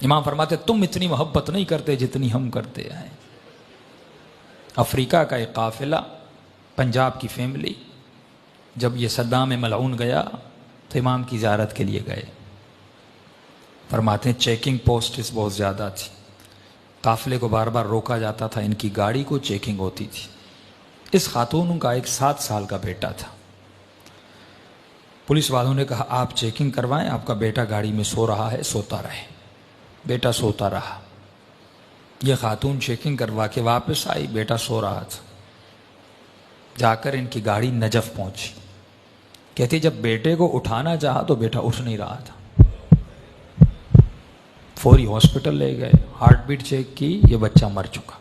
امام فرماتے تم اتنی محبت نہیں کرتے جتنی ہم کرتے ہیں۔ افریقہ کا ایک قافلہ، پنجاب کی فیملی، جب یہ صدام ملعون گیا تو امام کی زیارت کے لیے گئے۔ فرماتے ہیں چیکنگ پوسٹس بہت زیادہ تھی، قافلے کو بار بار روکا جاتا تھا، ان کی گاڑی کو چیکنگ ہوتی تھی۔ اس خاتون کا ایک 7 سال کا بیٹا تھا۔ پولیس والوں نے کہا آپ چیکنگ کروائیں، آپ کا بیٹا گاڑی میں سو رہا ہے، سوتا رہے۔ بیٹا سوتا رہا۔ یہ خاتون چیکنگ کروا کے واپس آئی، بیٹا سو رہا تھا۔ جا کر ان کی گاڑی نجف پہنچی۔ کہتی جب بیٹے کو اٹھانا چاہا تو بیٹا اٹھ نہیں رہا تھا۔ فوری ہاسپٹل لے گئے، ہارٹ بیٹ چیک کی، یہ بچہ مر چکا۔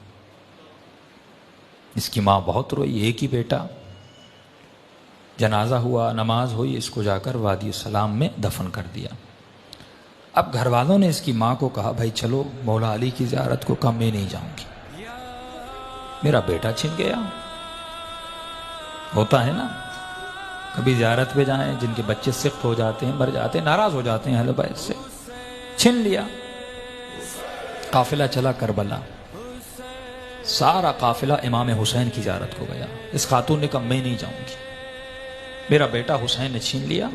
اس کی ماں بہت روئی، ایک ہی بیٹا۔ جنازہ ہوا، نماز ہوئی، اس کو جا کر وادی السلام میں دفن کر دیا۔ اب گھر والوں نے اس کی ماں کو کہا بھائی چلو مولا علی کی زیارت کو، کہا میں نہیں جاؤں گی، میرا بیٹا چھن گیا۔ ہوتا ہے نا، کبھی زیارت پہ جائیں، جن کے بچے سخت ہو جاتے ہیں، مر جاتے ہیں، ناراض ہو جاتے ہیں اہل بیت سے، چھن لیا۔ قافلہ چلا کربلا، سارا قافلہ امام حسین کی زیارت کو گیا۔ اس خاتون نے کہا میں نہیں جاؤں گی، میرا بیٹا حسین نے چھین لیا،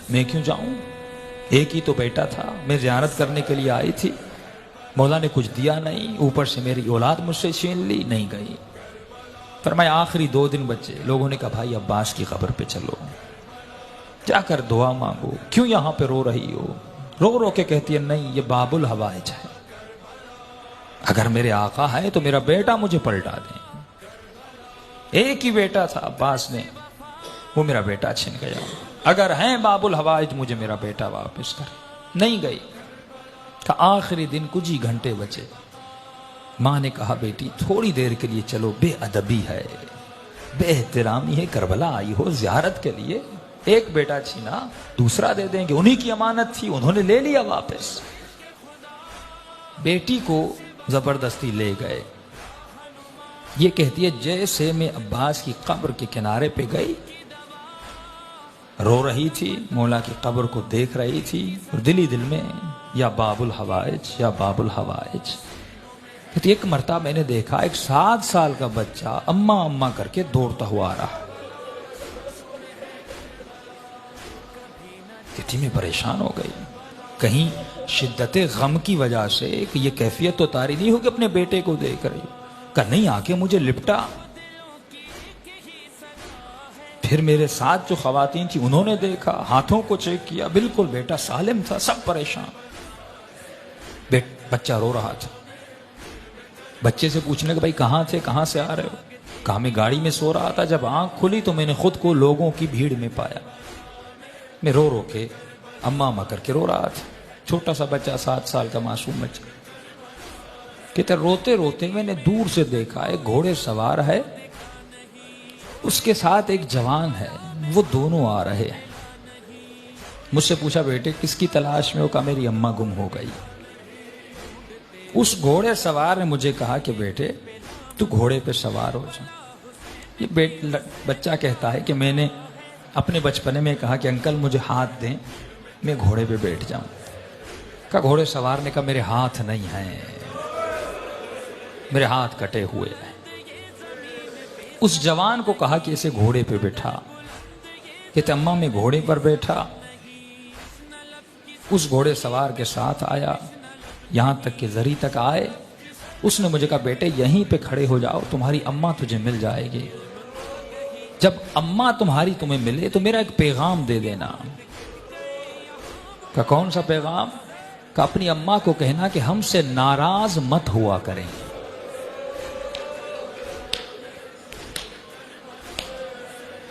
میں کیوں جاؤں؟ ایک ہی تو بیٹا تھا، میں زیارت کرنے کے لیے آئی تھی، مولا نے کچھ دیا نہیں، اوپر سے میری اولاد مجھ سے چھین لی، نہیں گئی۔ فرمایا آخری 2 دن بچے، لوگوں نے کہا بھائی عباس کی قبر پہ چلو، جا کر دعا مانگو، کیوں یہاں پہ رو رہی ہو؟ رو رو کے کہتی ہے نہیں یہ باب الحوائج ہے، اگر میرے آقا ہے تو میرا بیٹا مجھے پلٹا دیں۔ ایک ہی بیٹا تھا عباس نے، وہ میرا بیٹا چھن گیا، اگر ہیں باب الحوائج مجھے میرا بیٹا واپس کر۔ نہیں گئی۔ کہ آخری دن کچھ ہی گھنٹے بچے، ماں نے کہا بیٹی تھوڑی دیر کے لیے چلو، بے ادبی ہے، بے احترامی ہے، کربلا آئی ہو زیارت کے لیے، ایک بیٹا چھینا دوسرا دے دیں گے، انہی کی امانت تھی، انہوں نے لے لیا واپس۔ بیٹی کو زبردستی لے گئے۔ یہ کہتی ہے جیسے میں عباس کی قبر کے کنارے پہ گئی، رو رہی تھی، مولا کی قبر کو دیکھ رہی تھی، اور دل ہی دل میں یا باب الحوائج یا باب الحوائج۔ کہتی ایک مرتبہ میں نے دیکھا ایک 7 سال کا بچہ اماں اماں کر کے دوڑتا ہوا آ رہا۔ کہتی میں پریشان ہو گئی، کہیں شدت غم کی وجہ سے کہ یہ کیفیت تو طاری نہیں ہو کہ اپنے بیٹے کو دیکھ رہی ہو۔ کہ نہیں، آ کے مجھے لپٹا۔ پھر میرے ساتھ جو خواتین تھی انہوں نے دیکھا، ہاتھوں کو چیک کیا، بالکل بیٹا سالم تھا، سب پریشان۔ بچہ رو رہا تھا۔ بچے سے پوچھنے کہ بھائی کہاں تھے، کہاں سے آ رہے ہو؟ کہا میں گاڑی میں سو رہا تھا، جب آنکھ کھلی تو میں نے خود کو لوگوں کی بھیڑ میں پایا، میں رو رو کے اماں اماں کر کے رو رہا تھا۔ چھوٹا سا بچہ، 7 سال کا معصوم بچہ۔ کہتے روتے روتے میں نے دور سے دیکھا ایک گھوڑے سوار ہے، اس کے ساتھ ایک جوان ہے، وہ دونوں آ رہے ہیں۔ مجھ سے پوچھا بیٹے کس کی تلاش میں ہو؟ کہا میری اماں گم ہو گئی۔ اس گھوڑے سوار نے مجھے کہا کہ بیٹے تو گھوڑے پہ سوار ہو جا۔ یہ بچہ کہتا ہے کہ میں نے اپنے بچپنے میں کہا کہ انکل مجھے ہاتھ دیں، میں گھوڑے پہ بیٹھ جاؤں۔ کہا گھوڑے سوار نے کہا میرے ہاتھ نہیں ہیں، میرے ہاتھ کٹے ہوئے ہیں۔ اس جوان کو کہا کہ اسے گھوڑے پہ بٹھا۔ کہتے اماں میں گھوڑے پر بیٹھا، اس گھوڑے سوار کے ساتھ آیا، یہاں تک کہ زری تک آئے۔ اس نے مجھے کہا بیٹے یہیں پہ کھڑے ہو جاؤ، تمہاری اماں تجھے مل جائے گی، جب اماں تمہاری تمہیں ملے تو میرا ایک پیغام دے دینا۔ کہ کون سا پیغام؟ کہ اپنی اماں کو کہنا کہ ہم سے ناراض مت ہوا کریں۔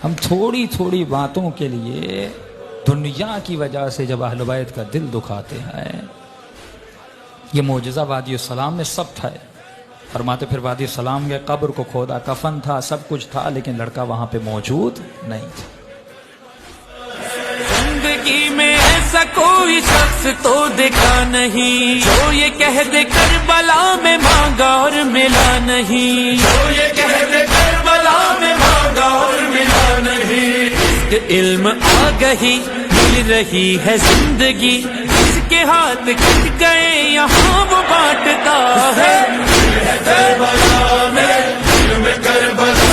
ہم تھوڑی تھوڑی باتوں کے لیے دنیا کی وجہ سے جب اہل بیت کا دل دکھاتے ہیں۔ یہ معجزہ وادی السلام میں سب تھا۔ فرماتے پھر وادی السلام کے قبر کو کھودا، کفن تھا، سب کچھ تھا، لیکن لڑکا وہاں پہ موجود نہیں تھا۔ زندگی میں ایسا کوئی شخص تو دیکھا نہیں جو یہ کہہ دے کربلا میں مانگا اور ملا نہیں، جو یہ کہہ دے کربلا میں مانگا اور ملا نہیں۔ علم آگہی مل رہی ہے زندگی، جس کے ہاتھ کٹ گئے یہاں وہ بانٹتا ہے. کربلا میں کربلا